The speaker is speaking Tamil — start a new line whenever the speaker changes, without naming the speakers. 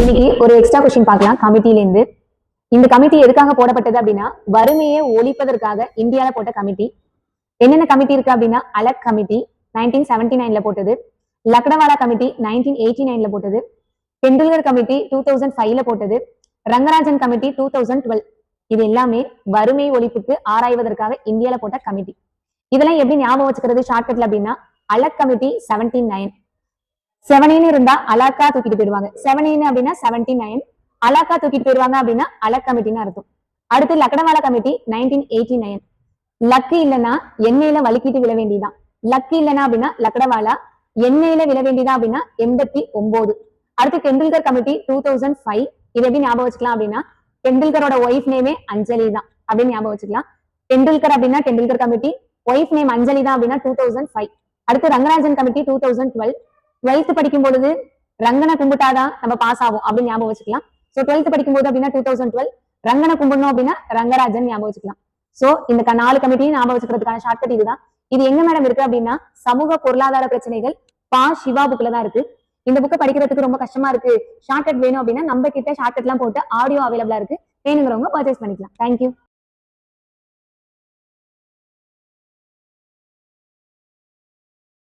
இன்னைக்கு ஒரு எக்ஸ்ட்ரா கொஸ்டின் பார்க்கலாம் கமிட்டில இருந்து. இந்த கமிட்டி எதுக்காக போடப்பட்டது அப்படின்னா, வறுமையை ஒழிப்பதற்காக இந்தியால போட்ட கமிட்டி. என்னென்ன கமிட்டி இருக்கு அப்படின்னா, அலக் கமிட்டி 1979ல போட்டது, லக்னவாலா கமிட்டி 1989ல போட்டது, டெண்டுல்கர் கமிட்டி 2005ல போட்டது, ரங்கராஜன் கமிட்டி 2012. இது எல்லாமே வறுமை ஒழிப்புக்கு ஆராய்வதற்காக இந்தியால போட்ட கமிட்டி. இதெல்லாம் எப்படி ஞாபகம் வச்சுக்கிறது ஷார்ட்கட்ல அப்படின்னா, அலக் கமிட்டி 79, 7 இருந்தா அலாக்கா தூக்கிட்டு போயிடுவாங்க. 7 அப்படின்னா 79, அலாக்கா தூக்கிட்டு போயிடுவாங்க அப்படின்னா அலக் கமிட்டின்னு அர்த்தம். அடுத்து லக்னவாலா கமிட்டி 1989. லக்கு இல்லைன்னா எண்ணெயில வலிக்கிட்டு விழ வேண்டியதான். லக்கு இல்லைன்னா அப்படின்னா லக்னவாலா, எண்ணெயில விழ வேண்டியதா அப்படின்னா 89. அடுத்து டெண்டுல்கர் கமிட்டி 2005. இது எப்படி ஞாபகம் வச்சுக்கலாம் அப்படின்னா, டெண்டுல்கரோட ஒய்ஃப் நேமே அஞ்சலி தான் அப்படின்னு ஞாபகம் வச்சுக்கலாம். டெண்டுல்கர் அப்படின்னா டெண்டுல்கர் கமிட்டி, ஒய்ஃப் நேம் அஞ்சலி தான் அப்படின்னா 2005. அடுத்து ரங்கராஜன் கமிட்டி 2012. 12th படிக்கும் பொழுது ரங்கனை கும்பிட்டாதான் நம்ம பாஸ் ஆகும் அப்படின்னு ஞாபகம் வச்சுக்கலாம். சோ 12th படிக்கும் போது அப்படின்னா 2012 ரங்கனை கும்பிடணும் அப்படின்னா ரங்கராஜன் ஞாபகம் வச்சுக்கலாம். சோ இந்த 4 கமிட்டியும் ஞாபகம் வச்சுக்கிறதுக்கான ஷார்ட்கட் இதுதான். இது எங்க மேடம் இருக்கு அப்படின்னா, சமூக பொருளாதார பிரச்சனைகள் பா சிவா புக்ல தான் இருக்கு. இந்த புக்கை படிக்கிறதுக்கு ரொம்ப கஷ்டமா இருக்கு, ஷார்ட்கட் வேணும் அப்படின்னா நம்ம கிட்ட ஷார்ட்கட் எல்லாம் போட்டு ஆடியோ அவைலபிளா இருக்கு, வேணுங்கிறவங்க பர்ச்சேஸ் பண்ணிக்கலாம். தேங்க்யூ.